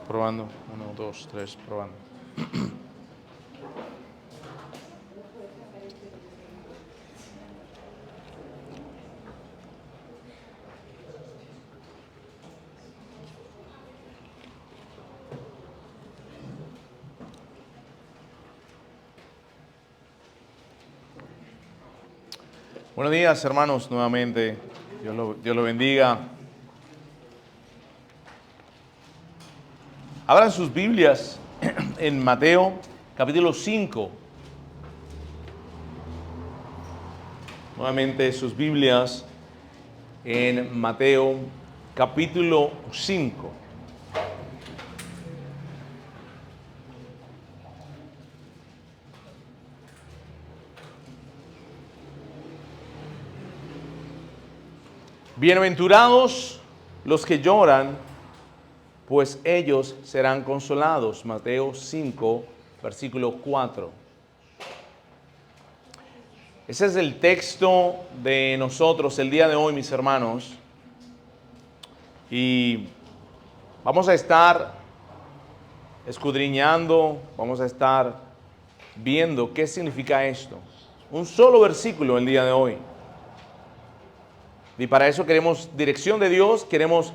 Probando. 1, 2, 3, probando. Buenos días, hermanos, nuevamente. Dios lo bendiga. Abran sus Biblias en Mateo, capítulo 5. Nuevamente sus Biblias en Mateo, capítulo 5. Bienaventurados los que lloran, pues ellos serán consolados. Mateo 5, versículo 4. Ese es el texto de nosotros el día de hoy, mis hermanos. Y vamos a estar escudriñando, vamos a estar viendo qué significa esto. Un solo versículo el día de hoy. Y para eso queremos dirección de Dios, queremos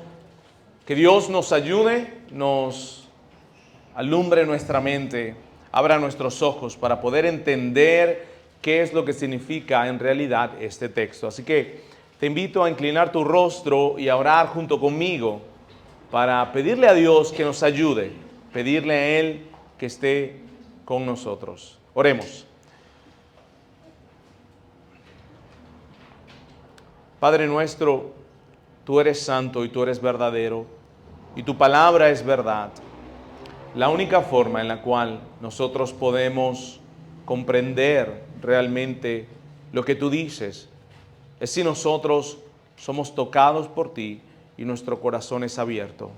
que Dios nos ayude, nos alumbre nuestra mente, abra nuestros ojos para poder entender qué es lo que significa en realidad este texto. Así que te invito a inclinar tu rostro y a orar junto conmigo para pedirle a Dios que nos ayude, pedirle a Él que esté con nosotros. Oremos. Padre nuestro, tú eres santo y tú eres verdadero, y tu palabra es verdad. La única forma en la cual nosotros podemos comprender realmente lo que tú dices es si nosotros somos tocados por ti y nuestro corazón es abierto.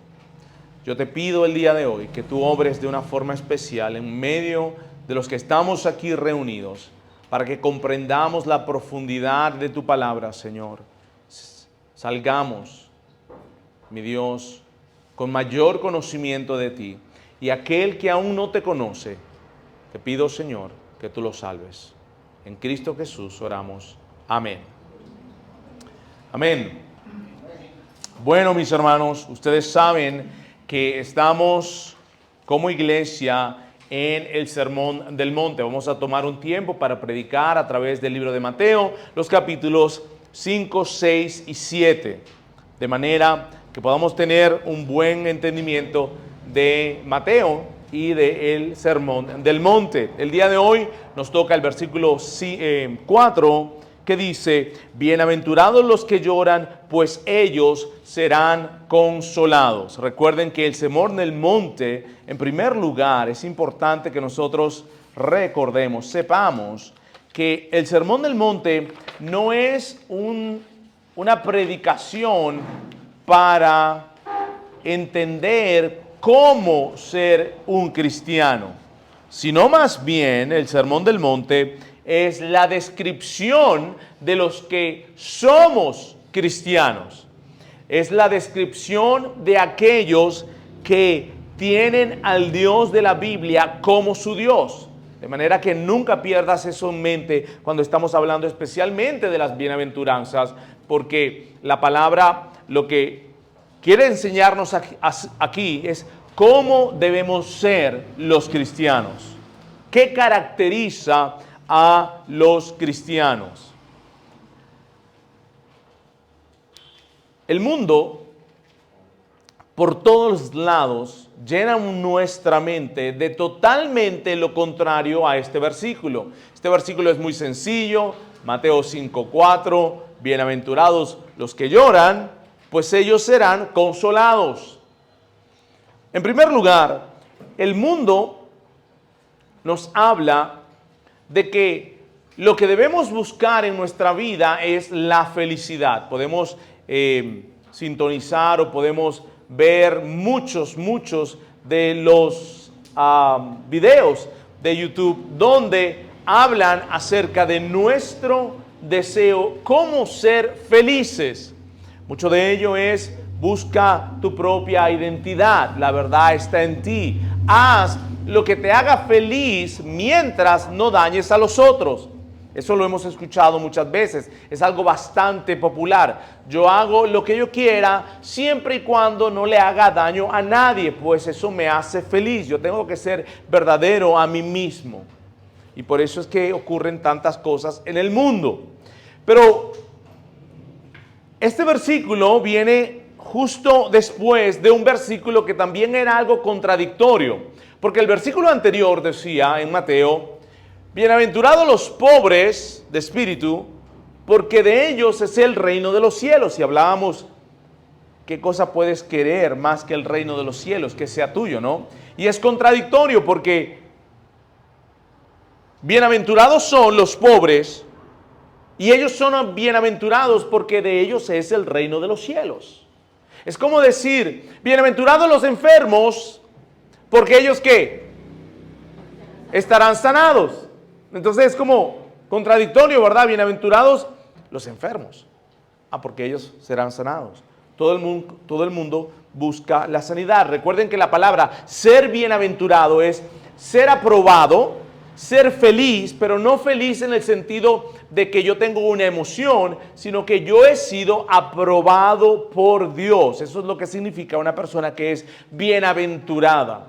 Yo te pido el día de hoy que tú obres de una forma especial en medio de los que estamos aquí reunidos, para que comprendamos la profundidad de tu palabra, Señor. Salgamos, mi Dios, con mayor conocimiento de ti. Y aquel que aún no te conoce, te pido, Señor, que tú lo salves. En Cristo Jesús oramos. Amén. Amén. Bueno, mis hermanos, ustedes saben que estamos como iglesia en el Sermón del Monte. Vamos a tomar un tiempo para predicar a través del libro de Mateo, los capítulos 5, 6 y 7, de manera que podamos tener un buen entendimiento de Mateo y del Sermón del Monte. El día de hoy nos toca el versículo 4, que dice: bienaventurados los que lloran, pues ellos serán consolados. Recuerden que el Sermón del Monte, en primer lugar, es importante que nosotros recordemos, sepamos que el Sermón del Monte no es una predicación para entender cómo ser un cristiano, sino más bien el Sermón del Monte es la descripción de los que somos cristianos. Es la descripción de aquellos que tienen al Dios de la Biblia como su Dios. De manera que nunca pierdas eso en mente cuando estamos hablando especialmente de las bienaventuranzas, porque la palabra lo que quiere enseñarnos aquí es cómo debemos ser los cristianos. ¿Qué caracteriza a los cristianos? El mundo, por todos lados, llena nuestra mente de totalmente lo contrario a este versículo. Este versículo es muy sencillo. Mateo 5:4, bienaventurados los que lloran, pues ellos serán consolados. En primer lugar, el mundo nos habla de que lo que debemos buscar en nuestra vida es la felicidad. Podemos sintonizar o podemos ver muchos de los videos de YouTube donde hablan acerca de nuestro deseo, cómo ser felices. Mucho de ello es busca tu propia identidad. La verdad está en ti. Haz lo que te haga feliz mientras no dañes a los otros. Eso lo hemos escuchado muchas veces. Es algo bastante popular. Yo hago lo que yo quiera siempre y cuando no le haga daño a nadie, pues eso me hace feliz. Yo tengo que ser verdadero a mí mismo. Y por eso es que ocurren tantas cosas en el mundo. Pero este versículo viene justo después de un versículo que también era algo contradictorio. Porque el versículo anterior decía en Mateo: bienaventurados los pobres de espíritu, porque de ellos es el reino de los cielos. Y hablábamos, ¿qué cosa puedes querer más que el reino de los cielos? Que sea tuyo, ¿no? Y es contradictorio porque bienaventurados son los pobres y ellos son bienaventurados porque de ellos es el reino de los cielos. Es como decir, bienaventurados los enfermos porque ellos ¿qué? Estarán sanados. Entonces es como contradictorio, ¿verdad? Bienaventurados los enfermos. Porque ellos serán sanados. Todo el mundo busca la sanidad. Recuerden que la palabra ser bienaventurado es ser aprobado, ser feliz, pero no feliz en el sentido de que yo tengo una emoción, sino que yo he sido aprobado por Dios. Eso es lo que significa una persona que es bienaventurada.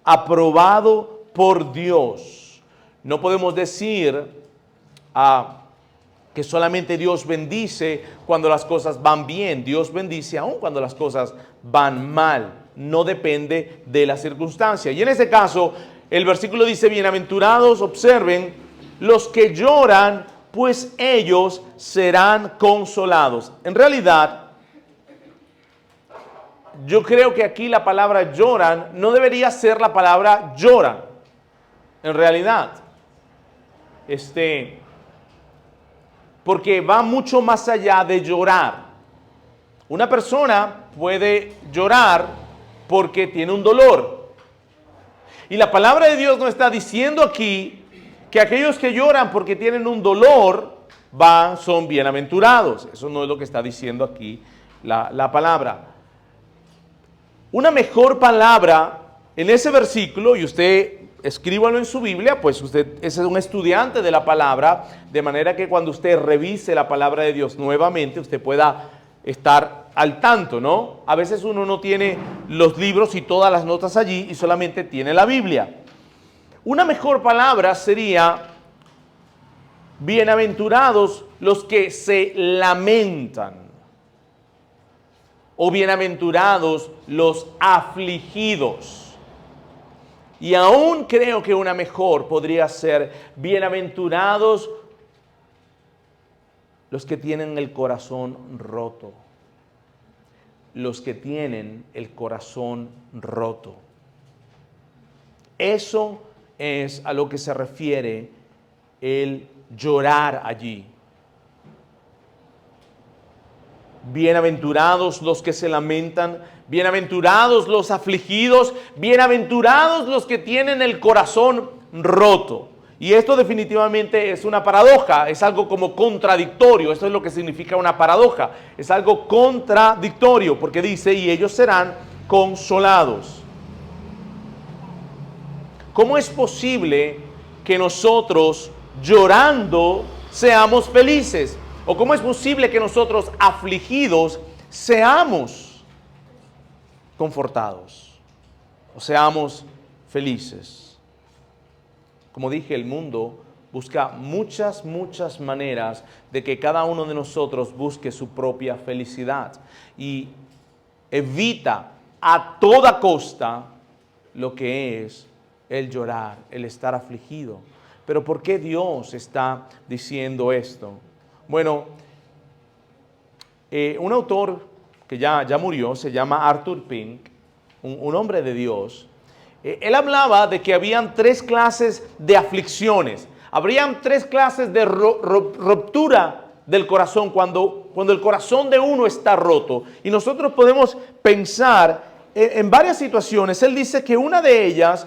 Aprobado por Dios. No podemos decir que solamente Dios bendice cuando las cosas van bien. Dios bendice aún cuando las cosas van mal. No depende de la circunstancia. Y en ese caso, el versículo dice, bienaventurados, observen, los que lloran, pues ellos serán consolados. En realidad, yo creo que aquí la palabra lloran no debería ser la palabra lloran. En realidad, porque va mucho más allá de llorar. Una persona puede llorar porque tiene un dolor. Y la palabra de Dios nos está diciendo aquí que aquellos que lloran porque tienen un dolor son bienaventurados. Eso no es lo que está diciendo aquí la palabra. Una mejor palabra en ese versículo, y usted escríbalo en su Biblia, pues usted es un estudiante de la palabra, de manera que cuando usted revise la palabra de Dios nuevamente, usted pueda estar al tanto, ¿no? A veces uno no tiene los libros y todas las notas allí y solamente tiene la Biblia. Una mejor palabra sería, bienaventurados los que se lamentan, o bienaventurados los afligidos. Y aún creo que una mejor podría ser, bienaventurados los que tienen el corazón roto. Los que tienen el corazón roto. Eso es a lo que se refiere el llorar allí. Bienaventurados los que se lamentan, bienaventurados los afligidos, bienaventurados los que tienen el corazón roto. Y esto definitivamente es una paradoja, es algo como contradictorio. Esto es lo que significa una paradoja. Es algo contradictorio porque dice, y ellos serán consolados. ¿Cómo es posible que nosotros llorando seamos felices? ¿O cómo es posible que nosotros afligidos seamos confortados o seamos felices? Como dije, el mundo busca muchas maneras de que cada uno de nosotros busque su propia felicidad y evita a toda costa lo que es el llorar, el estar afligido. Pero ¿por qué Dios está diciendo esto? Bueno, un autor que ya murió, se llama Arthur Pink, un hombre de Dios. Él hablaba de que habían 3 clases de aflicciones. Habrían 3 clases de ruptura del corazón cuando el corazón de uno está roto. Y nosotros podemos pensar en varias situaciones. Él dice que una de ellas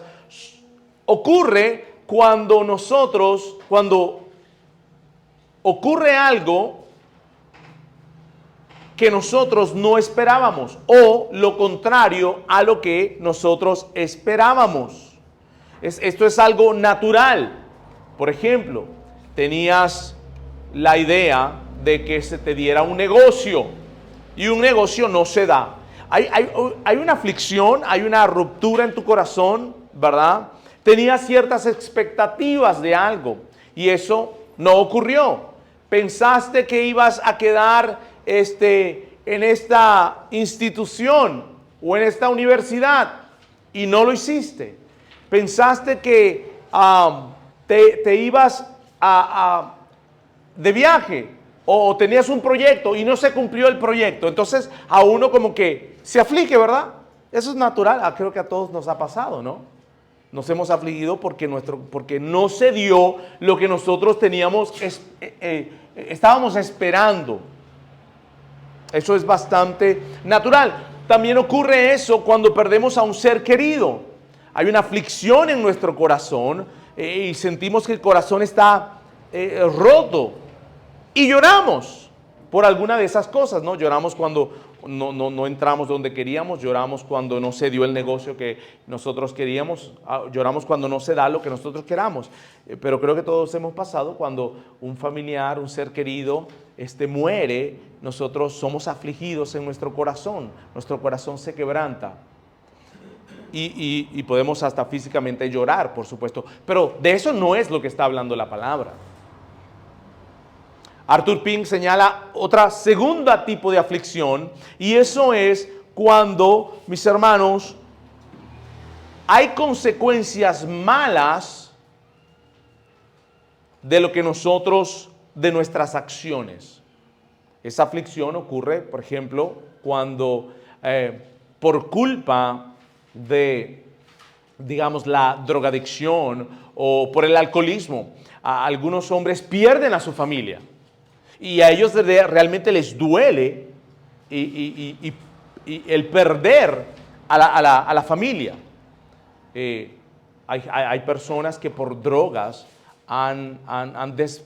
ocurre cuando ocurre algo que nosotros no esperábamos o lo contrario a lo que nosotros esperábamos. Esto es algo natural. Por ejemplo, tenías la idea de que se te diera un negocio y un negocio no se da. Hay una aflicción, hay una ruptura en tu corazón, ¿verdad? Tenías ciertas expectativas de algo y eso no ocurrió. Pensaste que ibas a quedar en esta institución o en esta universidad y no lo hiciste. Pensaste que te ibas de viaje o tenías un proyecto y no se cumplió el proyecto. Entonces a uno como que se aflige, ¿verdad? Eso es natural. Creo que a todos nos ha pasado, ¿no? Nos hemos afligido porque no se dio lo que nosotros estábamos esperando. Eso es bastante natural. También ocurre eso cuando perdemos a un ser querido. Hay una aflicción en nuestro corazón y sentimos que el corazón está roto. Y lloramos por alguna de esas cosas, ¿no? Lloramos cuando no entramos donde queríamos, lloramos cuando no se dio el negocio que nosotros queríamos, lloramos cuando no se da lo que nosotros queramos. Pero creo que todos hemos pasado cuando un familiar, un ser querido, muere, nosotros somos afligidos en nuestro corazón se quebranta. Y podemos hasta físicamente llorar, por supuesto. Pero de eso no es lo que está hablando la palabra. Arthur Pink señala otra segunda tipo de aflicción y eso es cuando, mis hermanos, hay consecuencias malas de de nuestras acciones. Esa aflicción ocurre, por ejemplo, cuando por culpa de, digamos, la drogadicción o por el alcoholismo, algunos hombres pierden a su familia. Y a ellos realmente les duele y el perder a la familia. Hay personas que por drogas han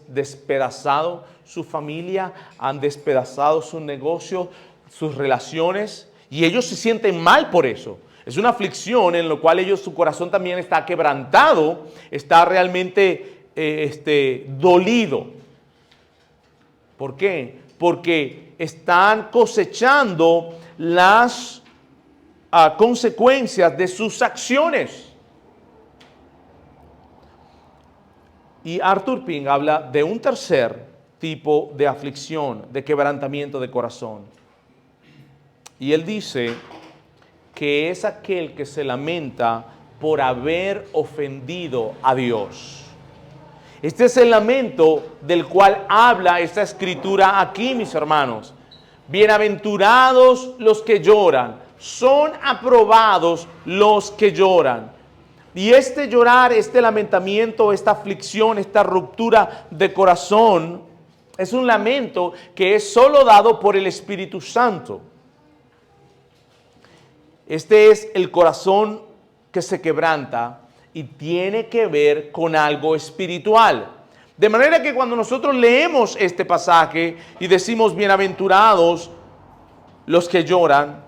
despedazado su familia, han despedazado su negocio, sus relaciones, y ellos se sienten mal por eso. Es una aflicción en la cual su corazón también está quebrantado, está realmente dolido. ¿Por qué? Porque están cosechando las consecuencias de sus acciones. Y Arthur Pink habla de un tercer tipo de aflicción, de quebrantamiento de corazón. Y él dice que es aquel que se lamenta por haber ofendido a Dios. Este es el lamento del cual habla esta escritura aquí, mis hermanos. Bienaventurados los que lloran, son aprobados los que lloran. Y este llorar, este lamentamiento, esta aflicción, esta ruptura de corazón, es un lamento que es solo dado por el Espíritu Santo. Este es el corazón que se quebranta y tiene que ver con algo espiritual. De manera que cuando nosotros leemos este pasaje y decimos bienaventurados los que lloran,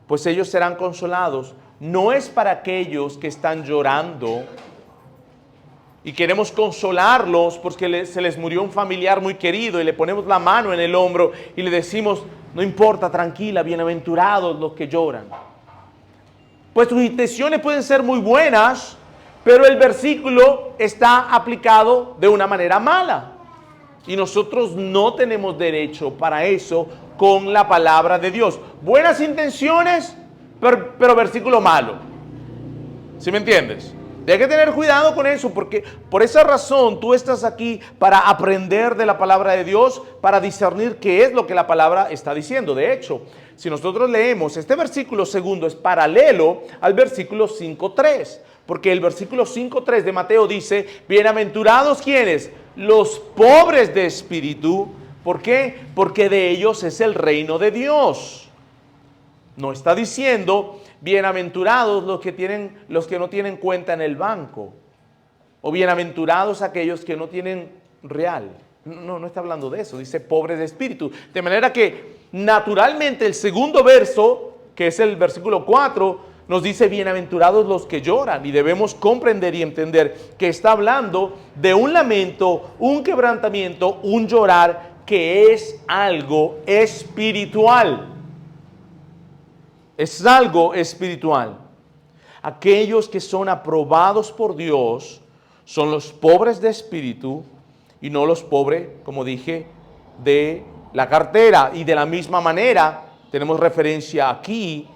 pues ellos serán consolados. No es para aquellos que están llorando y queremos consolarlos porque se les murió un familiar muy querido y le ponemos la mano en el hombro y le decimos, no importa, tranquila, bienaventurados los que lloran. Pues tus intenciones pueden ser muy buenas, pero el versículo está aplicado de una manera mala. Y nosotros no tenemos derecho para eso con la palabra de Dios. Buenas intenciones, pero versículo malo. ¿Sí me entiendes? Hay que tener cuidado con eso, porque por esa razón tú estás aquí para aprender de la palabra de Dios, para discernir qué es lo que la palabra está diciendo. De hecho, si nosotros leemos este versículo segundo, es paralelo al versículo 5.3. Porque el versículo 5.3 de Mateo dice, bienaventurados ¿quiénes? Los pobres de espíritu. ¿Por qué? Porque de ellos es el reino de Dios. No está diciendo, bienaventurados los que no tienen cuenta en el banco. O bienaventurados aquellos que no tienen real. No, no está hablando de eso, dice pobres de espíritu. De manera que naturalmente el segundo verso, que es el versículo 4, nos dice bienaventurados los que lloran, y debemos comprender y entender que está hablando de un lamento, un quebrantamiento, un llorar que es algo espiritual. Es algo espiritual. Aquellos que son aprobados por Dios son los pobres de espíritu y no los pobres, como dije, de la cartera. Y de la misma manera, tenemos referencia aquí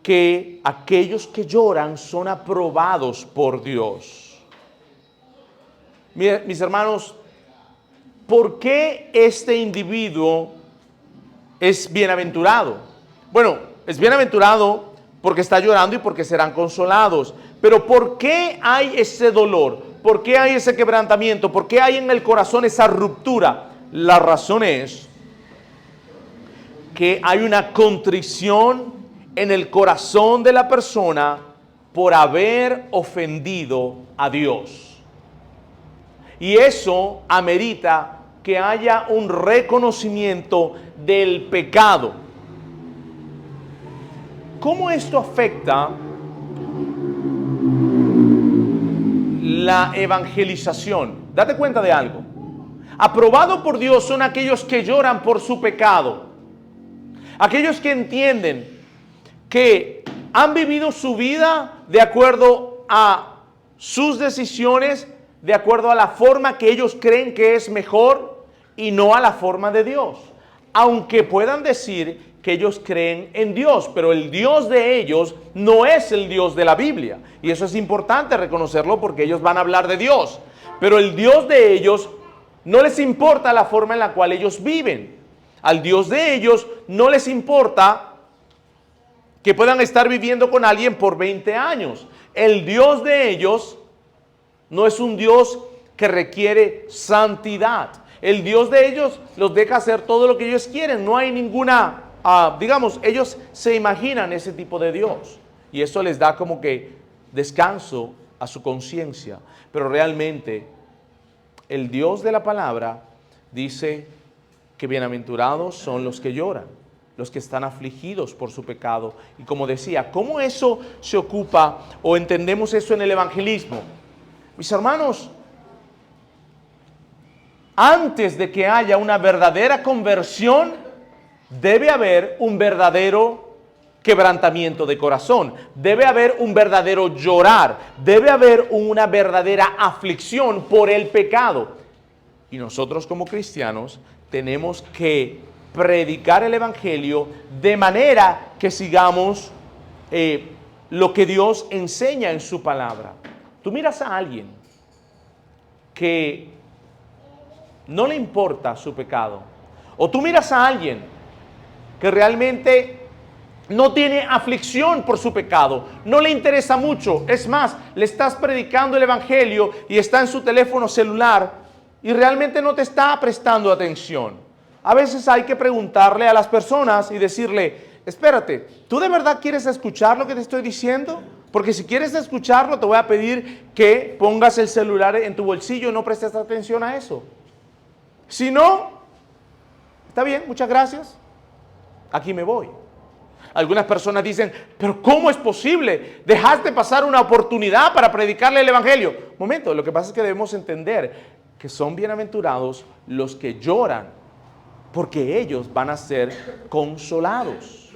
que aquellos que lloran son aprobados por Dios. Mis hermanos, ¿por qué este individuo es bienaventurado? Bueno, es bienaventurado porque está llorando y porque serán consolados. Pero ¿por qué hay ese dolor? ¿Por qué hay ese quebrantamiento? ¿Por qué hay en el corazón esa ruptura? La razón es que hay una contrición en el corazón de la persona por haber ofendido a Dios. Y eso amerita que haya un reconocimiento del pecado. ¿Cómo esto afecta la evangelización? Date cuenta de algo. Aprobado por Dios son aquellos que lloran por su pecado. Aquellos que entienden que han vivido su vida de acuerdo a sus decisiones, de acuerdo a la forma que ellos creen que es mejor y no a la forma de Dios. Aunque puedan decir que ellos creen en Dios, pero el Dios de ellos no es el Dios de la Biblia. Y eso es importante reconocerlo porque ellos van a hablar de Dios. Pero el Dios de ellos no les importa la forma en la cual ellos viven. Al Dios de ellos no les importa que puedan estar viviendo con alguien por 20 años. El Dios de ellos no es un Dios que requiere santidad. El Dios de ellos los deja hacer todo lo que ellos quieren. No hay ninguna, digamos, ellos se imaginan ese tipo de Dios. Y eso les da como que descanso a su conciencia. Pero realmente el Dios de la palabra dice que bienaventurados son los que lloran, los que están afligidos por su pecado. Y como decía, ¿cómo eso se ocupa o entendemos eso en el evangelismo? Mis hermanos, antes de que haya una verdadera conversión, debe haber un verdadero quebrantamiento de corazón, debe haber un verdadero llorar, debe haber una verdadera aflicción por el pecado. Y nosotros como cristianos tenemos que predicar el evangelio de manera que sigamos lo que Dios enseña en su palabra. Tú miras a alguien que no le importa su pecado, o tú miras a alguien que realmente no tiene aflicción por su pecado, no le interesa mucho, es más, le estás predicando el evangelio y está en su teléfono celular y realmente no te está prestando atención. A veces hay que preguntarle a las personas y decirle, espérate, ¿tú de verdad quieres escuchar lo que te estoy diciendo? Porque si quieres escucharlo, te voy a pedir que pongas el celular en tu bolsillo y no prestes atención a eso. Si no, está bien, muchas gracias, aquí me voy. Algunas personas dicen, pero ¿cómo es posible? Dejaste pasar una oportunidad para predicarle el evangelio. Momento, lo que pasa es que debemos entender que son bienaventurados los que lloran, porque ellos van a ser consolados.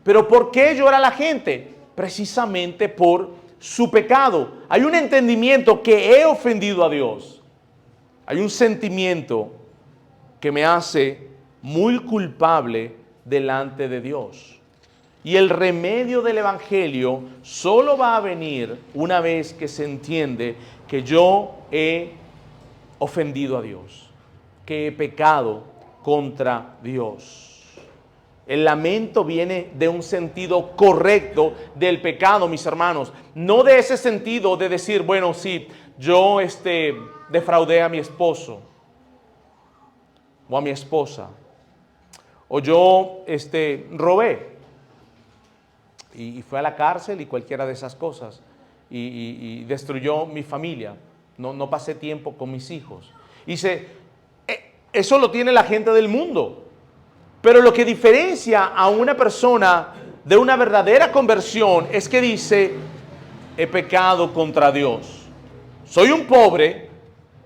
¿Pero por qué llora la gente? Precisamente por su pecado. Hay un entendimiento que he ofendido a Dios. Hay un sentimiento que me hace muy culpable delante de Dios. Y el remedio del evangelio solo va a venir una vez que se entiende que yo he ofendido a Dios, que he pecado contra Dios. El lamento viene de un sentido correcto del pecado, mis hermanos. No de ese sentido de decir, bueno, sí, yo defraudé a mi esposo o a mi esposa, o yo robé y fue a la cárcel y cualquiera de esas cosas y destruyó mi familia. No pasé tiempo con mis hijos. Hice Eso lo tiene la gente del mundo. Pero lo que diferencia a una persona de una verdadera conversión es que dice, he pecado contra Dios. Soy un pobre,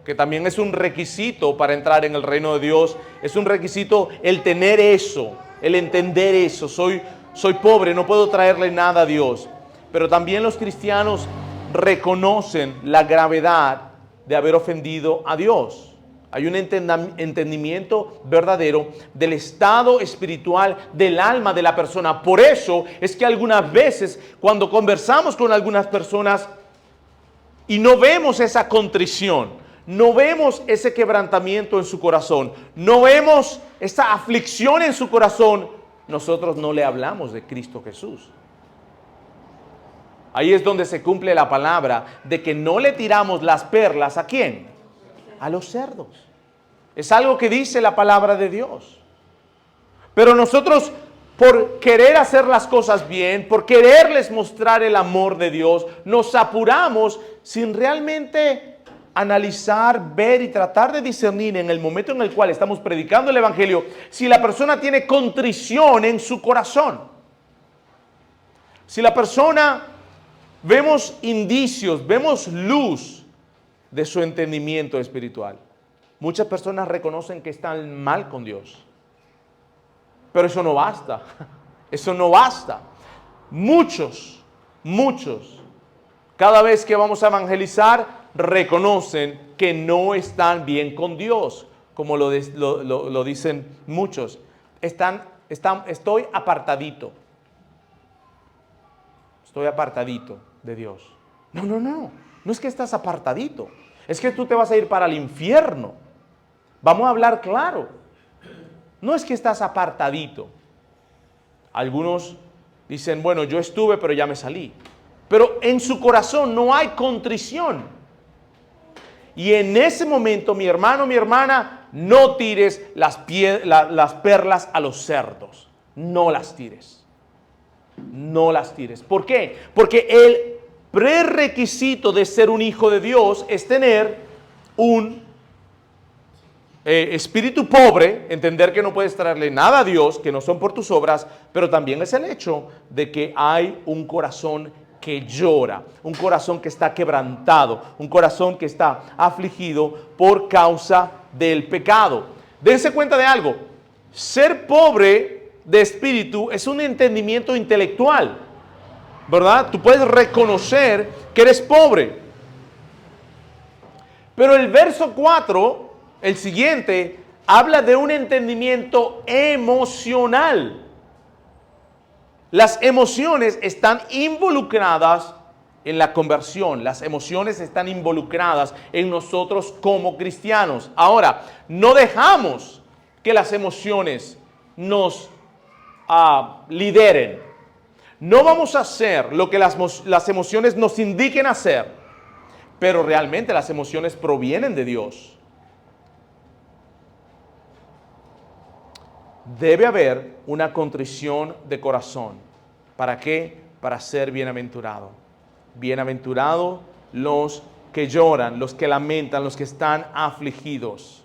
que también es un requisito para entrar en el reino de Dios. Es un requisito el tener eso, el entender eso. Soy pobre, no puedo traerle nada a Dios. Pero también los cristianos reconocen la gravedad de haber ofendido a Dios. Hay un entendimiento verdadero del estado espiritual del alma de la persona. Por eso es que algunas veces cuando conversamos con algunas personas y no vemos esa contrición, no vemos ese quebrantamiento en su corazón, no vemos esa aflicción en su corazón, nosotros no le hablamos de Cristo Jesús. Ahí es donde se cumple la palabra de que no le tiramos las perlas ¿a quién? A los cerdos. Es algo que dice la palabra de Dios. Pero nosotros, por querer hacer las cosas bien, por quererles mostrar el amor de Dios, nos apuramos sin realmente analizar, ver y tratar de discernir en el momento en el cual estamos predicando el Evangelio, si la persona tiene contrición en su corazón. Si la persona, vemos indicios, vemos luz de su entendimiento espiritual. Muchas personas reconocen que están mal con Dios. Pero eso no basta. Eso no basta. Muchos, cada vez que vamos a evangelizar, reconocen que no están bien con Dios, como lo dicen muchos. Estoy apartadito. Estoy apartadito de Dios. No es que estás apartadito. Es que tú te vas a ir para el infierno. Vamos a hablar claro. No es que estás apartadito. Algunos dicen, bueno, yo estuve, pero ya me salí. Pero en su corazón no hay contrición. Y en ese momento, mi hermano, mi hermana, no tires las perlas a los cerdos. No las tires. No las tires. ¿Por qué? Porque el prerequisito de ser un hijo de Dios es tener un espíritu pobre, entender que no puedes traerle nada a Dios, que no son por tus obras, pero también es el hecho de que hay un corazón que llora, un corazón que está quebrantado, un corazón que está afligido por causa del pecado. Dense cuenta de algo, ser pobre de espíritu es un entendimiento intelectual, ¿verdad? Tú puedes reconocer que eres pobre. Pero el verso 4, el siguiente, habla de un entendimiento emocional. Las emociones están involucradas en la conversión. Las emociones están involucradas en nosotros como cristianos. Ahora, no dejamos que las emociones nos lideren. No vamos a hacer lo que las emociones nos indiquen hacer, pero realmente las emociones provienen de Dios. Debe haber una contrición de corazón. ¿Para qué? Para ser bienaventurado. Bienaventurados los que lloran, los que lamentan, los que están afligidos.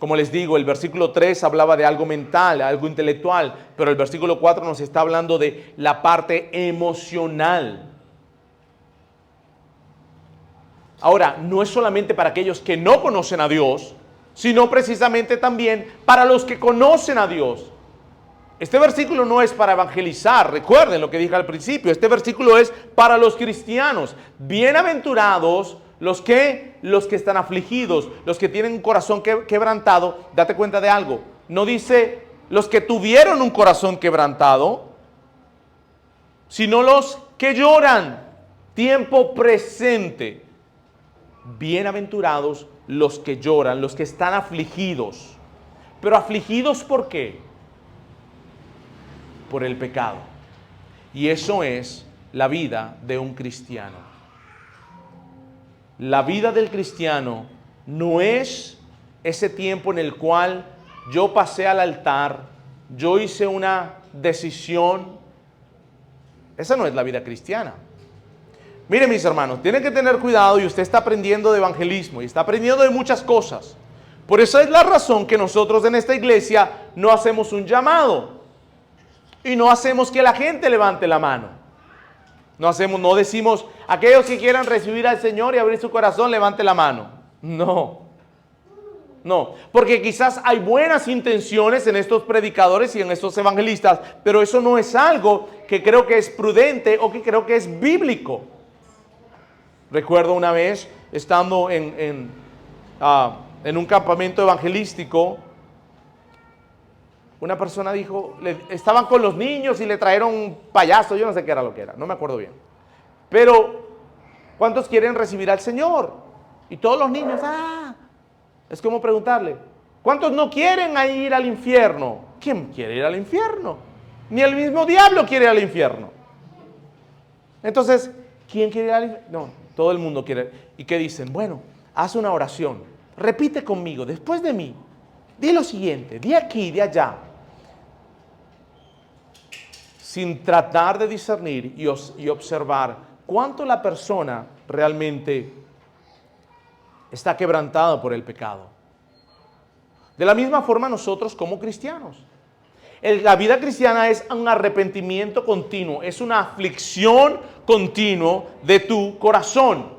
Como les digo, el versículo 3 hablaba de algo mental, algo intelectual, pero el versículo 4 nos está hablando de la parte emocional. Ahora, no es solamente para aquellos que no conocen a Dios, sino precisamente también para los que conocen a Dios. Este versículo no es para evangelizar, recuerden lo que dije al principio, este versículo es para los cristianos. Bienaventurados los que están afligidos, los que tienen un corazón quebrantado. Date cuenta de algo, no dice los que tuvieron un corazón quebrantado, sino los que lloran, tiempo presente. Bienaventurados los que lloran, los que están afligidos. Pero afligidos ¿por qué? Por el pecado. Y eso es la vida de un cristiano. La vida del cristiano no es ese tiempo en el cual yo pasé al altar, yo hice una decisión. Esa no es la vida cristiana. Miren mis hermanos, tienen que tener cuidado y usted está aprendiendo de evangelismo y está aprendiendo de muchas cosas. Por eso es la razón que nosotros en esta iglesia no hacemos un llamado y no hacemos que la gente levante la mano. No decimos, aquellos que quieran recibir al Señor y abrir su corazón, levante la mano. No, porque quizás hay buenas intenciones en estos predicadores y en estos evangelistas, pero eso no es algo que creo que es prudente o que creo que es bíblico. Recuerdo una vez, estando en un campamento evangelístico, una persona dijo, estaban con los niños y le trajeron un payaso, yo no sé qué era lo que era, no me acuerdo bien. Pero, ¿cuántos quieren recibir al Señor? Y todos los niños, es como preguntarle, ¿cuántos no quieren ir al infierno? ¿Quién quiere ir al infierno? Ni el mismo diablo quiere ir al infierno. Entonces, ¿quién quiere ir al infierno? No, todo el mundo quiere. ¿Y qué dicen? Bueno, haz una oración, repite conmigo, después de mí, di lo siguiente, di aquí, di allá. Sin tratar de discernir y observar cuánto la persona realmente está quebrantada por el pecado. De la misma forma nosotros como cristianos. La vida cristiana es un arrepentimiento continuo, es una aflicción continua de tu corazón.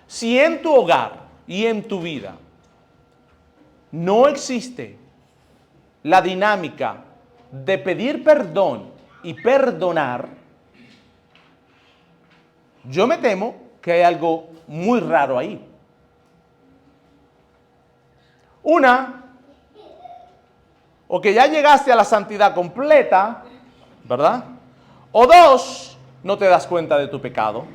Si en tu hogar y en tu vida no existe la dinámica de pedir perdón y perdonar, yo me temo que hay algo muy raro ahí. Una, o que ya llegaste a la santidad completa, ¿verdad? O dos, no te das cuenta de tu pecado.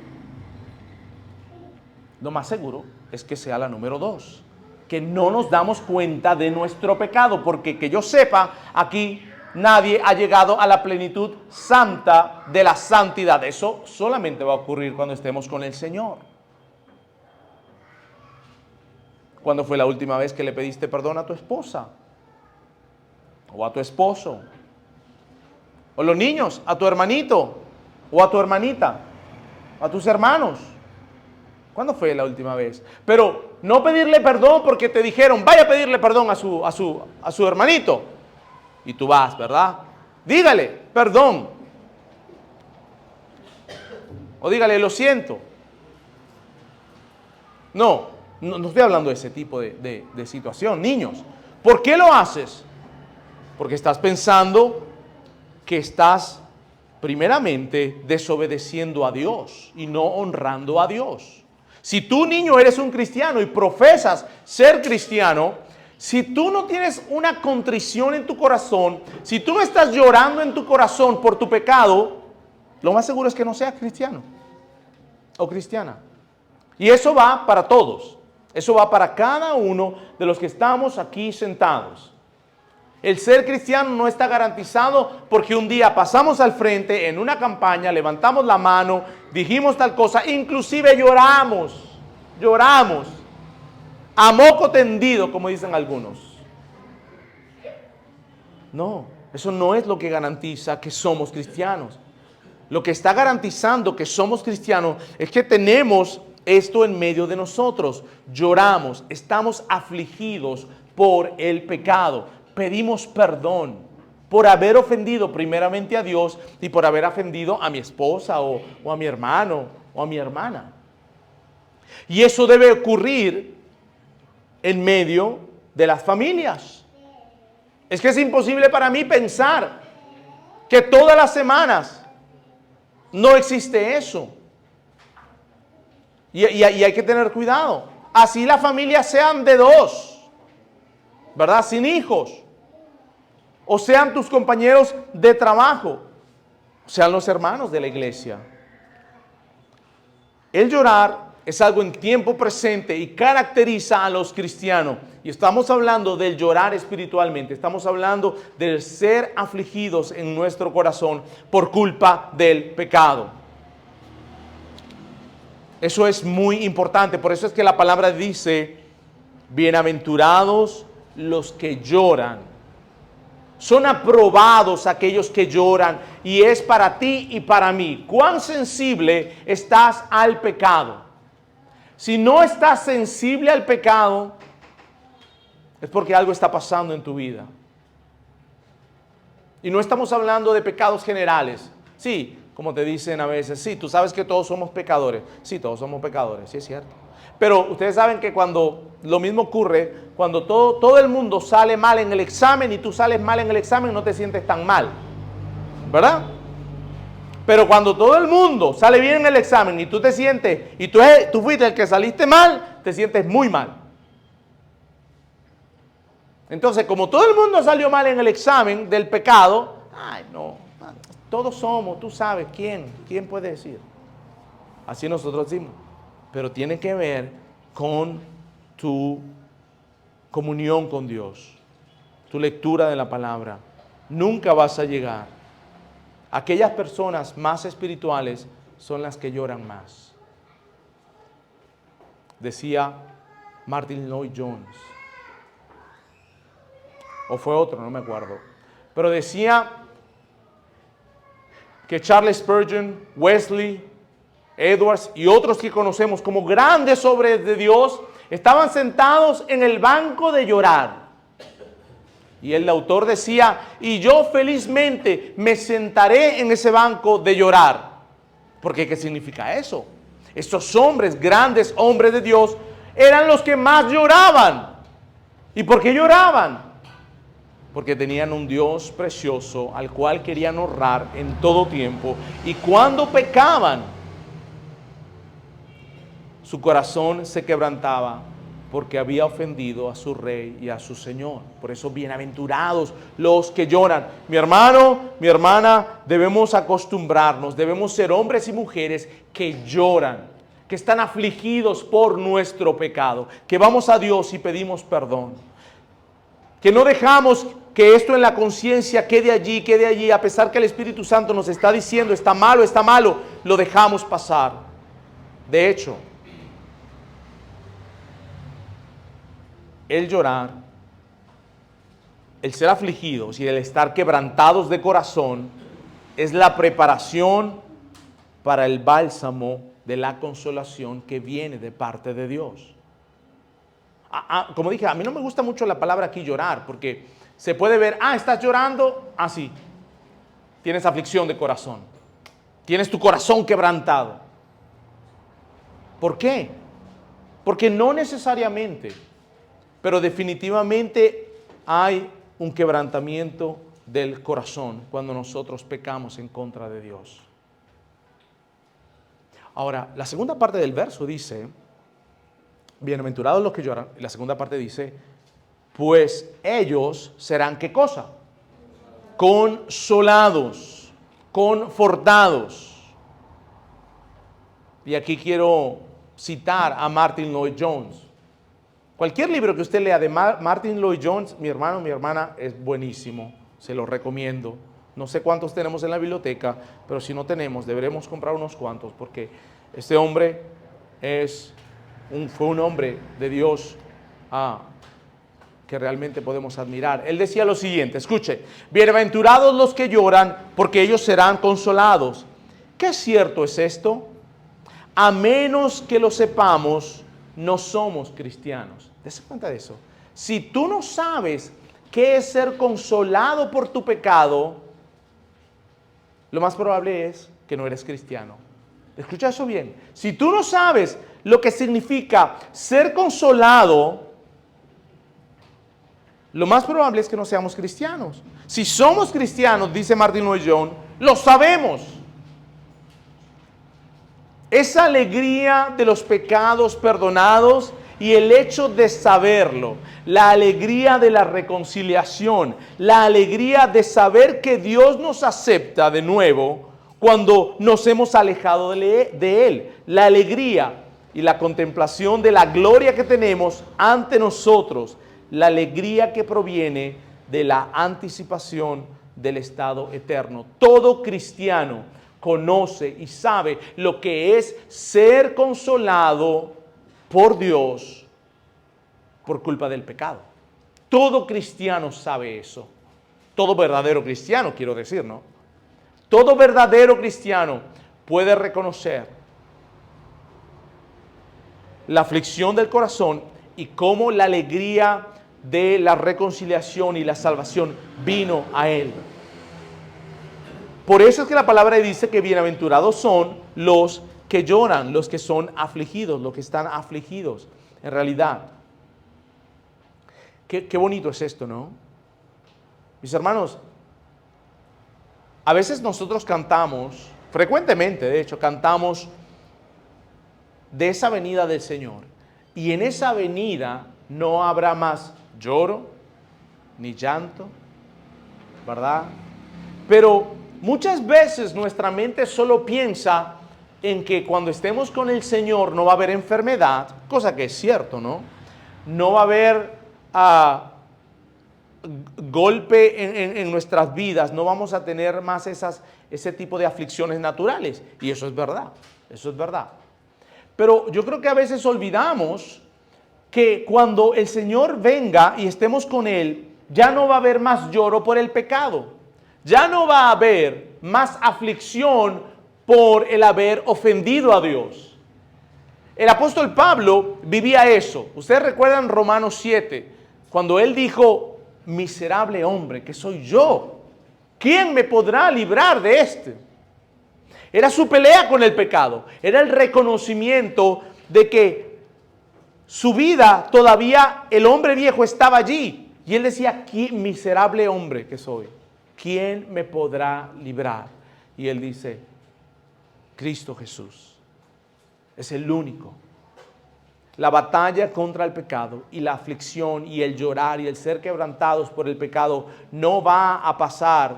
Lo más seguro es que sea la número dos, que no nos damos cuenta de nuestro pecado, porque que yo sepa, aquí nadie ha llegado a la plenitud santa de la santidad. Eso solamente va a ocurrir cuando estemos con el Señor. ¿Cuándo fue la última vez que le pediste perdón a tu esposa? ¿O a tu esposo? ¿O los niños? ¿A tu hermanito? ¿O a tu hermanita? ¿A tus hermanos? ¿Cuándo fue la última vez? Pero no pedirle perdón porque te dijeron, vaya a pedirle perdón a su hermanito. Y tú vas, ¿verdad? Dígale, perdón. O dígale, lo siento. No estoy hablando de ese tipo de situación. Niños, ¿por qué lo haces? Porque estás pensando que estás primeramente desobedeciendo a Dios y no honrando a Dios. Si tú, niño, eres un cristiano y profesas ser cristiano, si tú no tienes una contrición en tu corazón, si tú no estás llorando en tu corazón por tu pecado, lo más seguro es que no seas cristiano o cristiana. Y eso va para todos. Eso va para cada uno de los que estamos aquí sentados. El ser cristiano no está garantizado porque un día pasamos al frente en una campaña, levantamos la mano, dijimos tal cosa, inclusive lloramos a moco tendido, como dicen algunos. No, eso no es lo que garantiza que somos cristianos. Lo que está garantizando que somos cristianos es que tenemos esto en medio de nosotros. Lloramos, estamos afligidos por el pecado. Pedimos perdón por haber ofendido primeramente a Dios y por haber ofendido a mi esposa o a mi hermano o a mi hermana. Y eso debe ocurrir en medio de las familias. Es que es imposible para mí pensar que todas las semanas no existe eso. Y hay que tener cuidado. Así las familias sean de dos, ¿verdad? Sin hijos. O sean tus compañeros de trabajo, sean los hermanos de la iglesia. El llorar es algo en tiempo presente y caracteriza a los cristianos. Y estamos hablando del llorar espiritualmente, estamos hablando del ser afligidos en nuestro corazón por culpa del pecado. Eso es muy importante, por eso es que la palabra dice, bienaventurados los que lloran. Son aprobados aquellos que lloran y es para ti y para mí. ¿Cuán sensible estás al pecado? Si no estás sensible al pecado, es porque algo está pasando en tu vida. Y no estamos hablando de pecados generales. Sí, como te dicen a veces, sí, tú sabes que todos somos pecadores. Sí, todos somos pecadores, sí es cierto. Pero ustedes saben que cuando lo mismo ocurre, cuando todo el mundo sale mal en el examen y tú sales mal en el examen, no te sientes tan mal, ¿verdad? Pero cuando todo el mundo sale bien en el examen y tú te sientes, y tú fuiste el que saliste mal, te sientes muy mal. Entonces, como todo el mundo salió mal en el examen del pecado, ay no, todos somos, tú sabes, ¿quién puede decir? Así nosotros decimos. Pero tiene que ver con tu comunión con Dios, tu lectura de la palabra. Nunca vas a llegar. Aquellas personas más espirituales son las que lloran más. Decía Martin Lloyd Jones. O fue otro, no me acuerdo. Pero decía que Charles Spurgeon, Wesley, Edwards y otros que conocemos como grandes hombres de Dios estaban sentados en el banco de llorar. Y el autor decía, y yo felizmente me sentaré en ese banco de llorar. Porque ¿qué significa eso? Estos hombres, grandes hombres de Dios, eran los que más lloraban. ¿Y por qué lloraban? Porque tenían un Dios precioso al cual querían honrar en todo tiempo. Y cuando pecaban, su corazón se quebrantaba porque había ofendido a su rey y a su Señor. Por eso, bienaventurados los que lloran. Mi hermano, mi hermana, debemos acostumbrarnos, debemos ser hombres y mujeres que lloran, que están afligidos por nuestro pecado, que vamos a Dios y pedimos perdón. Que no dejamos que esto en la conciencia quede allí, a pesar que el Espíritu Santo nos está diciendo, está malo, lo dejamos pasar. De hecho, el llorar, el ser afligidos y el estar quebrantados de corazón es la preparación para el bálsamo de la consolación que viene de parte de Dios. Como dije, a mí no me gusta mucho la palabra aquí llorar, porque se puede ver, estás llorando, sí, tienes aflicción de corazón, tienes tu corazón quebrantado. ¿Por qué? Porque no necesariamente, pero definitivamente hay un quebrantamiento del corazón cuando nosotros pecamos en contra de Dios. Ahora, la segunda parte del verso dice, bienaventurados los que lloran. Y la segunda parte dice, pues ellos serán ¿qué cosa? Consolados, confortados. Y aquí quiero citar a Martin Lloyd Jones. Cualquier libro que usted lea de Martin Lloyd Jones, mi hermano, mi hermana, es buenísimo. Se lo recomiendo. No sé cuántos tenemos en la biblioteca, pero si no tenemos, deberemos comprar unos cuantos, porque este hombre fue un hombre de Dios que realmente podemos admirar. Él decía lo siguiente, escuche, bienaventurados los que lloran, porque ellos serán consolados. ¿Qué cierto es esto? A menos que lo sepamos, no somos cristianos. Dese cuenta de eso. Si tú no sabes qué es ser consolado por tu pecado, lo más probable es que no eres cristiano. Escucha eso bien. Si tú no sabes lo que significa ser consolado, lo más probable es que no seamos cristianos. Si somos cristianos, dice Martin Lloyd Jones, lo sabemos. Esa alegría de los pecados perdonados y el hecho de saberlo, la alegría de la reconciliación, la alegría de saber que Dios nos acepta de nuevo cuando nos hemos alejado de Él, la alegría y la contemplación de la gloria que tenemos ante nosotros, la alegría que proviene de la anticipación del estado eterno. Todo cristiano conoce y sabe lo que es ser consolado por Dios por culpa del pecado. Todo cristiano sabe eso. Todo verdadero cristiano, quiero decir, ¿no? Todo verdadero cristiano puede reconocer la aflicción del corazón y cómo la alegría de la reconciliación y la salvación vino a Él. Por eso es que la palabra dice que bienaventurados son los que lloran, los que son afligidos, los que están afligidos. En realidad, qué bonito es esto, ¿no? Mis hermanos, a veces nosotros cantamos, frecuentemente de hecho, cantamos de esa venida del Señor. Y en esa venida no habrá más lloro, ni llanto, ¿verdad? Pero muchas veces nuestra mente solo piensa en que cuando estemos con el Señor no va a haber enfermedad, cosa que es cierto, ¿no? No va a haber golpe en nuestras vidas, no vamos a tener más ese tipo de aflicciones naturales. Y eso es verdad, eso es verdad. Pero yo creo que a veces olvidamos que cuando el Señor venga y estemos con Él, ya no va a haber más lloro por el pecado. Ya no va a haber más aflicción por el haber ofendido a Dios. El apóstol Pablo vivía eso. Ustedes recuerdan Romanos 7, cuando él dijo, miserable hombre que soy yo, ¿quién me podrá librar de este? Era su pelea con el pecado, era el reconocimiento de que su vida todavía, el hombre viejo estaba allí. Y él decía, ¿qué miserable hombre que soy? ¿Quién me podrá librar? Y él dice, Cristo Jesús es el único. La batalla contra el pecado y la aflicción y el llorar y el ser quebrantados por el pecado no va a pasar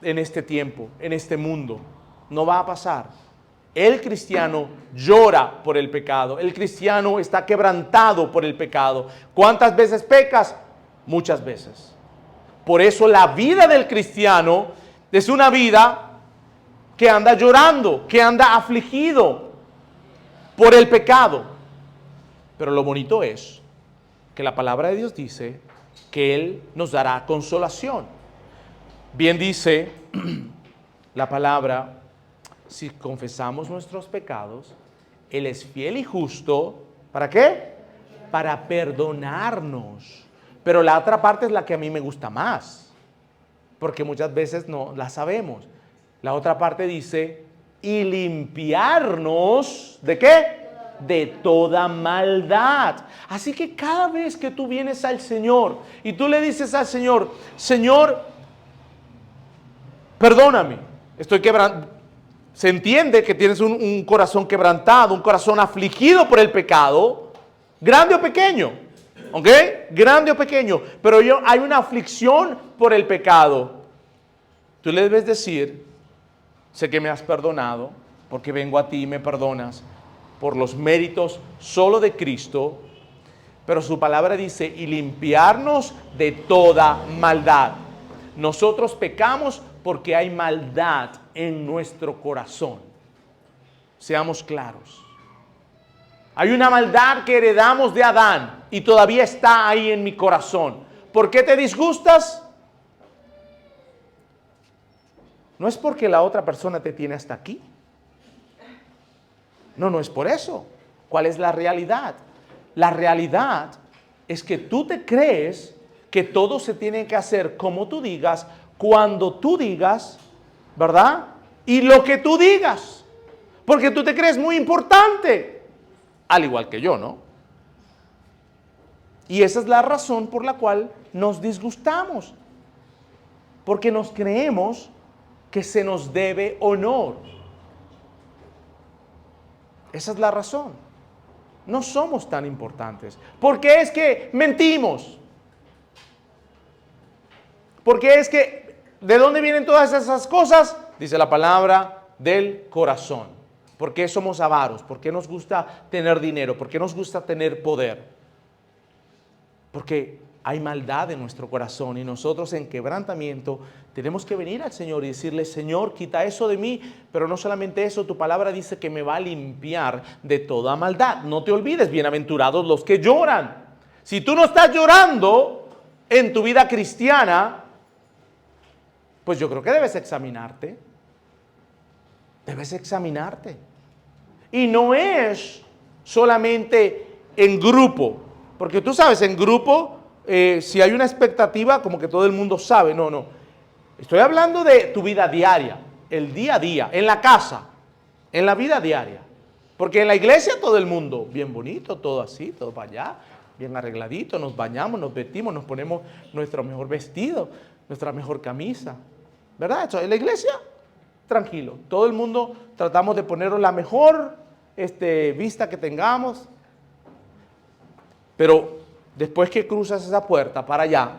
en este tiempo, en este mundo. No va a pasar. El cristiano llora por el pecado. El cristiano está quebrantado por el pecado. ¿Cuántas veces pecas? Muchas veces. Por eso la vida del cristiano es una vida que anda llorando, que anda afligido por el pecado. Pero lo bonito es que la palabra de Dios dice que Él nos dará consolación. Bien dice la palabra, si confesamos nuestros pecados, Él es fiel y justo. ¿Para qué? Para perdonarnos. Pero la otra parte es la que a mí me gusta más, porque muchas veces no la sabemos. La otra parte dice, y limpiarnos, ¿de qué? De toda maldad. Así que cada vez que tú vienes al Señor y tú le dices al Señor, Señor, perdóname, estoy quebrantado. Se entiende que tienes un corazón quebrantado, un corazón afligido por el pecado, grande o pequeño, ¿ok? Grande o pequeño, pero hay una aflicción por el pecado. Tú le debes decir, sé que me has perdonado, porque vengo a ti y me perdonas, por los méritos solo de Cristo, pero su palabra dice, y limpiarnos de toda maldad. Nosotros pecamos porque hay maldad en nuestro corazón. Seamos claros. Hay una maldad que heredamos de Adán y todavía está ahí en mi corazón. ¿Por qué te disgustas? No es porque la otra persona te tiene hasta aquí. No es por eso. ¿Cuál es la realidad? La realidad es que tú te crees que todo se tiene que hacer como tú digas, cuando tú digas, ¿verdad? Y lo que tú digas. Porque tú te crees muy importante. Al igual que yo, ¿no? Y esa es la razón por la cual nos disgustamos. Porque nos creemos que se nos debe honor. Esa es la razón. No somos tan importantes. Porque es que mentimos. Porque es que, ¿de dónde vienen todas esas cosas? Dice la palabra, del corazón. ¿Por qué somos avaros? ¿Por qué nos gusta tener dinero? ¿Por qué nos gusta tener poder? Porque hay maldad en nuestro corazón y nosotros en quebrantamiento tenemos que venir al Señor y decirle, Señor, quita eso de mí, pero no solamente eso, tu palabra dice que me va a limpiar de toda maldad. No te olvides, bienaventurados los que lloran. Si tú no estás llorando en tu vida cristiana, pues yo creo que debes examinarte. Debes examinarte. Y no es solamente en grupo. Porque tú sabes, en grupo, si hay una expectativa, como que todo el mundo sabe. No, no. Estoy hablando de tu vida diaria, el día a día, en la casa, en la vida diaria. Porque en la iglesia todo el mundo, bien bonito, todo así, todo para allá, bien arregladito, nos bañamos, nos vestimos, nos ponemos nuestro mejor vestido, nuestra mejor camisa. ¿Verdad? Eso, en la iglesia, tranquilo. Todo el mundo tratamos de ponernos la mejor vista que tengamos. Pero después que cruzas esa puerta para allá,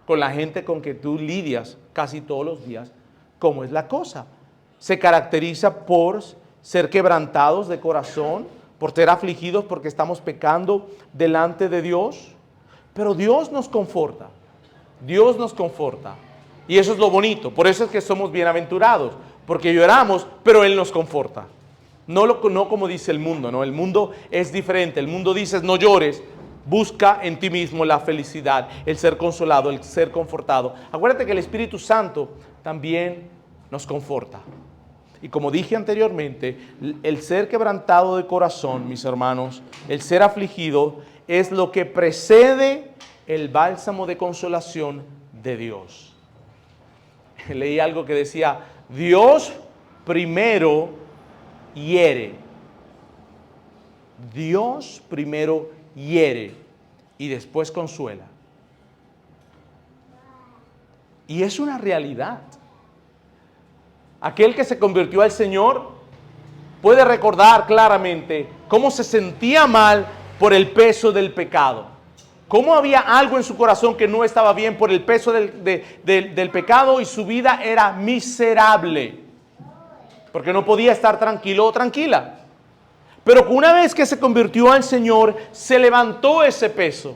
con la gente con que tú lidias casi todos los días, ¿cómo es la cosa? Se caracteriza por ser quebrantados de corazón, por ser afligidos porque estamos pecando delante de Dios. Pero Dios nos conforta. Dios nos conforta. Y eso es lo bonito. Por eso es que somos bienaventurados. Porque lloramos, pero Él nos conforta. No como dice el mundo, ¿no? El mundo es diferente. El mundo dice, no llores. Busca en ti mismo la felicidad, el ser consolado, el ser confortado. Acuérdate que el Espíritu Santo también nos conforta. Y como dije anteriormente, el ser quebrantado de corazón, mis hermanos, el ser afligido, es lo que precede el bálsamo de consolación de Dios. Leí algo que decía, Dios primero hiere. Dios primero hiere y después consuela. Y es una realidad. Aquel que se convirtió al Señor puede recordar claramente cómo se sentía mal por el peso del pecado. Cómo había algo en su corazón que no estaba bien por el peso del pecado y su vida era miserable. Porque no podía estar tranquilo o tranquila. Pero una vez que se convirtió al Señor, se levantó ese peso.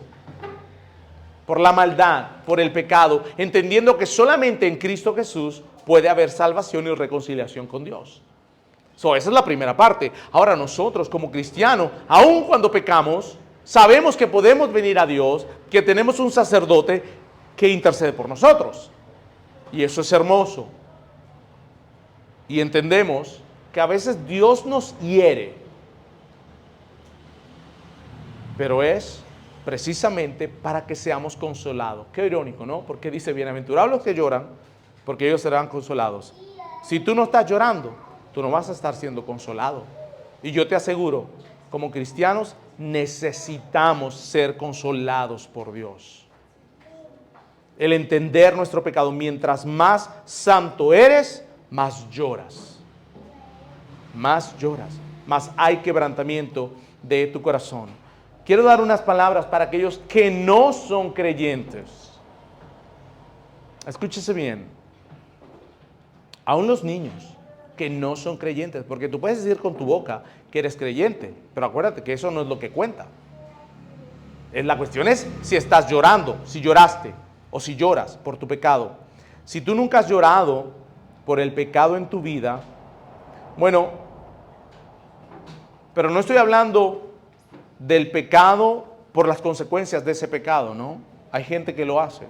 Por la maldad, por el pecado, entendiendo que solamente en Cristo Jesús puede haber salvación y reconciliación con Dios. Esa es la primera parte. Ahora nosotros como cristianos, aun cuando pecamos, sabemos que podemos venir a Dios, que tenemos un sacerdote que intercede por nosotros. Y eso es hermoso. Y entendemos que a veces Dios nos hiere, pero es precisamente para que seamos consolados. Qué irónico, ¿no? Porque dice, bienaventurados los que lloran, porque ellos serán consolados. Si tú no estás llorando, tú no vas a estar siendo consolado. Y yo te aseguro, como cristianos, necesitamos ser consolados por Dios. El entender nuestro pecado, mientras más santo eres, más lloras. Más lloras. Más hay quebrantamiento de tu corazón. Quiero dar unas palabras para aquellos que no son creyentes. Escúchese bien. Aún los niños que no son creyentes, porque tú puedes decir con tu boca que eres creyente, pero acuérdate que eso no es lo que cuenta. La cuestión es si estás llorando, si lloraste o si lloras por tu pecado. Si tú nunca has llorado por el pecado en tu vida, bueno, pero no estoy hablando del pecado por las consecuencias de ese pecado, ¿no? Hay gente que lo hace.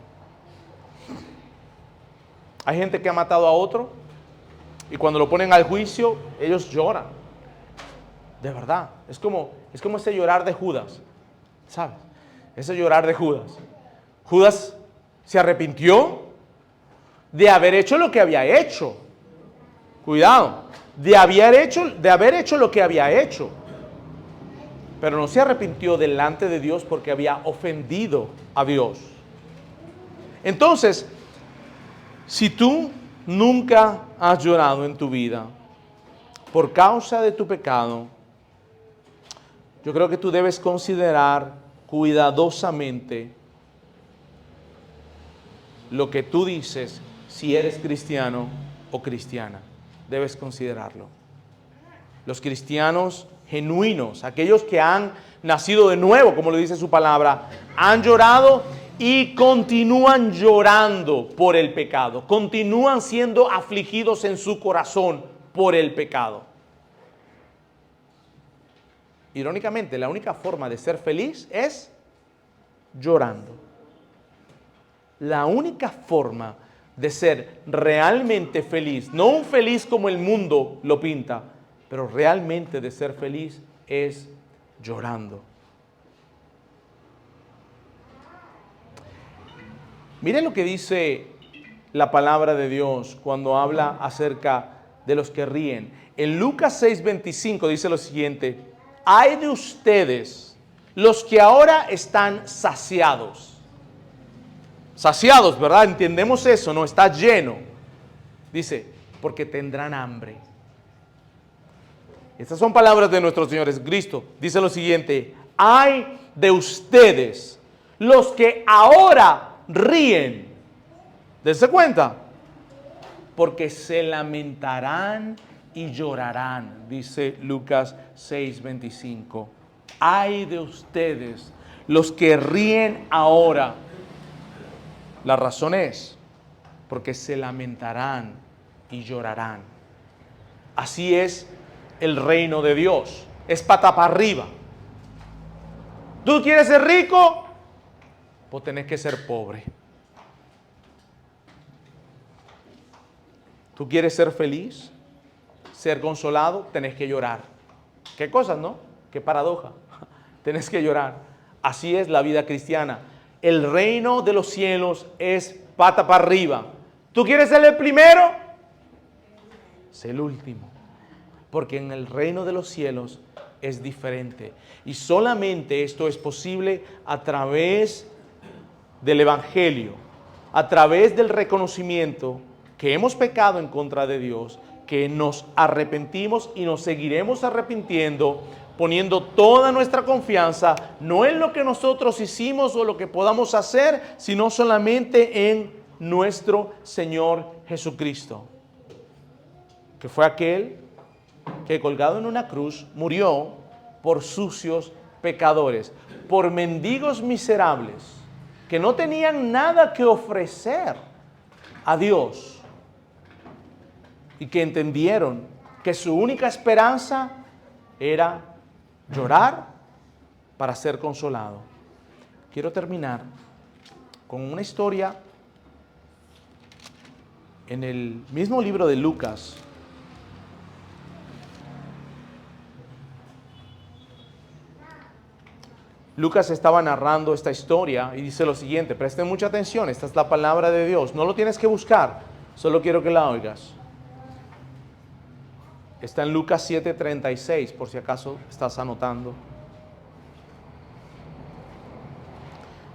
Hay gente que ha matado a otro y cuando lo ponen al juicio, ellos lloran. De verdad. Es como ese llorar de Judas, ¿sabes? Ese llorar de Judas. Judas se arrepintió de haber hecho lo que había hecho. Cuidado. De haber hecho lo que había hecho. Pero no se arrepintió delante de Dios porque había ofendido a Dios. Entonces, si tú nunca has llorado en tu vida por causa de tu pecado, yo creo que tú debes considerar cuidadosamente lo que tú dices si eres cristiano o cristiana. Debes considerarlo. Los cristianos genuinos, aquellos que han nacido de nuevo, como lo dice su palabra, han llorado y continúan llorando por el pecado, continúan siendo afligidos en su corazón por el pecado. Irónicamente, la única forma de ser feliz es llorando. La única forma de ser realmente feliz, no un feliz como el mundo lo pinta, pero realmente de ser feliz es llorando. Miren lo que dice la palabra de Dios cuando habla acerca de los que ríen. En Lucas 6:25 dice lo siguiente: hay de ustedes los que ahora están saciados. Saciados, ¿verdad? Entendemos eso, no está lleno. Dice, porque tendrán hambre. Estas son palabras de nuestro Señor Jesucristo. Dice lo siguiente: hay de ustedes los que ahora ríen. ¿Dense cuenta? Porque se lamentarán y llorarán, dice Lucas 6:25. Ay de ustedes los que ríen ahora. La razón es porque se lamentarán y llorarán. Así es el reino de Dios. Es pata para arriba. ¿Tú quieres ser rico? Pues tenés que ser pobre. ¿Tú quieres ser feliz? Ser consolado, tenés que llorar. ¿Qué cosas, no? Qué paradoja. Tenés que llorar. Así es la vida cristiana. El reino de los cielos es pata para arriba. ¿Tú quieres ser el primero? Sé el último. Porque en el reino de los cielos es diferente. Y solamente esto es posible a través del Evangelio, a través del reconocimiento que hemos pecado en contra de Dios, que nos arrepentimos y nos seguiremos arrepintiendo, poniendo toda nuestra confianza no en lo que nosotros hicimos o lo que podamos hacer, sino solamente en nuestro Señor Jesucristo, que fue aquel que colgado en una cruz murió por sucios pecadores, por mendigos miserables, que no tenían nada que ofrecer a Dios y que entendieron que su única esperanza era llorar para ser consolado. Quiero terminar con una historia en el mismo libro de Lucas. Lucas estaba narrando esta historia y dice lo siguiente, presten mucha atención, esta es la palabra de Dios, no lo tienes que buscar, solo quiero que la oigas. Está en Lucas 7:36, por si acaso estás anotando.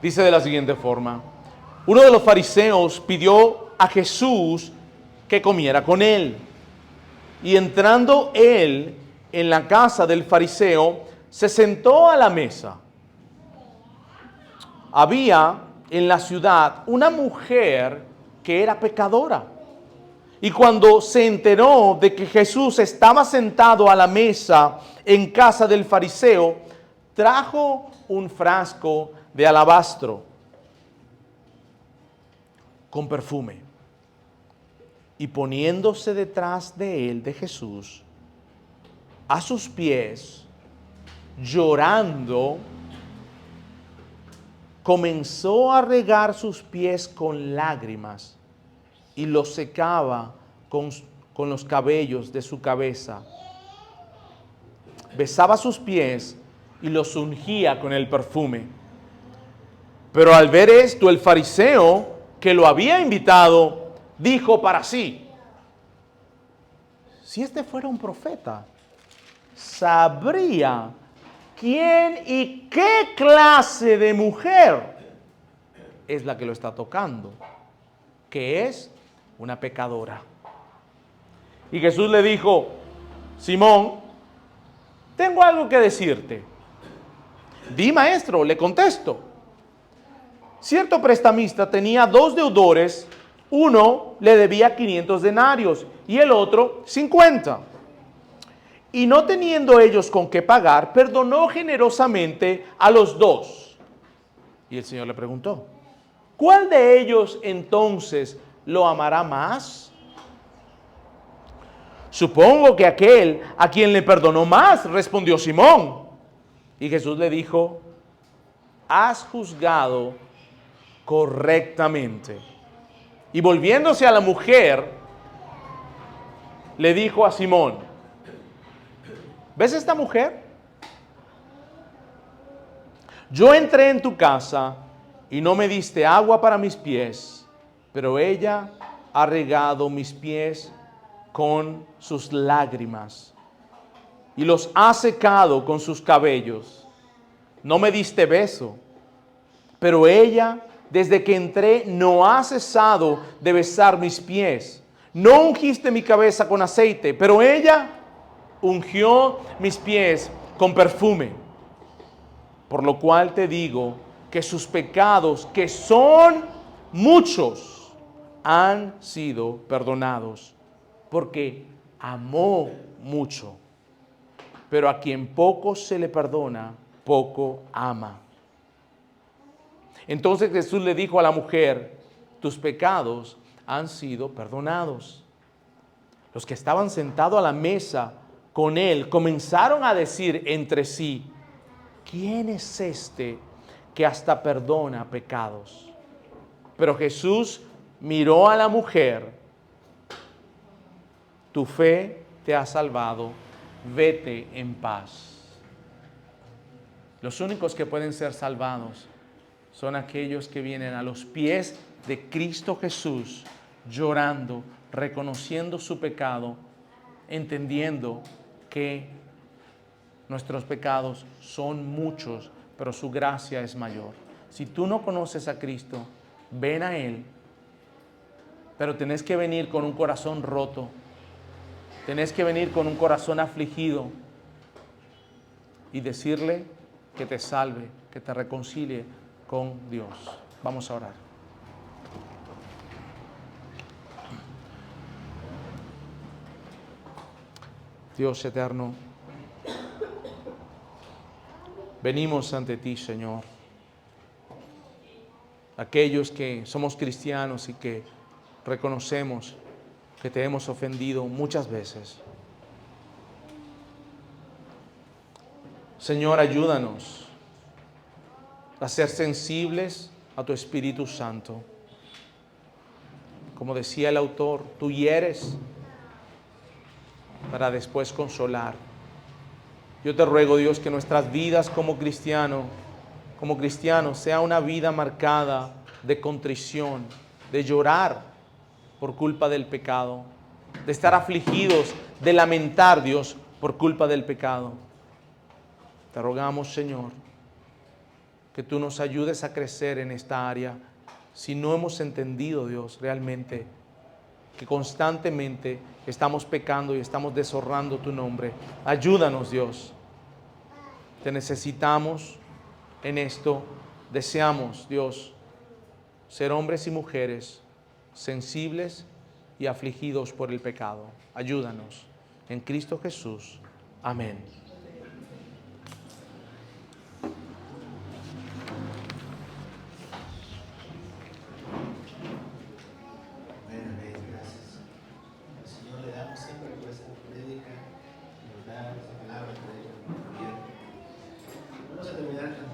Dice de la siguiente forma: uno de los fariseos pidió a Jesús que comiera con él. Y entrando él en la casa del fariseo, se sentó a la mesa. Había en la ciudad una mujer que era pecadora. Y cuando se enteró de que Jesús estaba sentado a la mesa en casa del fariseo, trajo un frasco de alabastro con perfume. Y poniéndose detrás de él, de Jesús, a sus pies, llorando, comenzó a regar sus pies con lágrimas y los secaba con los cabellos de su cabeza. Besaba sus pies y los ungía con el perfume. Pero al ver esto, el fariseo que lo había invitado, dijo para sí: si este fuera un profeta, sabría quién y qué clase de mujer es la que lo está tocando, que es una pecadora. Y Jesús le dijo: Simón, tengo algo que decirte. Di, maestro, le contesto. Cierto prestamista tenía 2 deudores, uno le debía 500 denarios y el otro 50. Y no teniendo ellos con qué pagar, perdonó generosamente a los 2. Y el Señor le preguntó: ¿cuál de ellos entonces lo amará más? Supongo que aquel a quien le perdonó más, respondió Simón. Y Jesús le dijo: has juzgado correctamente. Y volviéndose a la mujer, le dijo a Simón: ¿ves esta mujer? Yo entré en tu casa y no me diste agua para mis pies, pero ella ha regado mis pies con sus lágrimas y los ha secado con sus cabellos. No me diste beso, pero ella, desde que entré, no ha cesado de besar mis pies. No ungiste mi cabeza con aceite, pero ella ungió mis pies con perfume. Por lo cual te digo que sus pecados, que son muchos, han sido perdonados, porque amó mucho. Pero a quien poco se le perdona, poco ama. Entonces Jesús le dijo a la mujer, tus pecados han sido perdonados. Los que estaban sentados a la mesa con él comenzaron a decir entre sí, ¿quién es este que hasta perdona pecados? Pero Jesús miró a la mujer, tu fe te ha salvado, vete en paz. Los únicos que pueden ser salvados son aquellos que vienen a los pies de Cristo Jesús, llorando, reconociendo su pecado, entendiendo que nuestros pecados son muchos, pero su gracia es mayor. Si tú no conoces a Cristo, ven a Él, pero tenés que venir con un corazón roto, tenés que venir con un corazón afligido y decirle que te salve, que te reconcilie con Dios. Vamos a orar. Dios eterno, venimos ante ti, Señor. Aquellos que somos cristianos y que reconocemos que te hemos ofendido muchas veces. Señor, ayúdanos a ser sensibles a tu Espíritu Santo. Como decía el autor, tú hieres para después consolar. Yo te ruego, Dios, que nuestras vidas como cristianos sea una vida marcada de contrición, de llorar por culpa del pecado, de estar afligidos, de lamentar, Dios, por culpa del pecado. Te rogamos, Señor, que tú nos ayudes a crecer en esta área. Si no hemos entendido, Dios, realmente que constantemente estamos pecando y estamos deshonrando tu nombre, ayúdanos, Dios. Te necesitamos en esto. Deseamos, Dios, ser hombres y mujeres sensibles y afligidos por el pecado. Ayúdanos. En Cristo Jesús. Amén. Gracias. Al Señor le damos siempre por esta prédica, nos da esa palabra.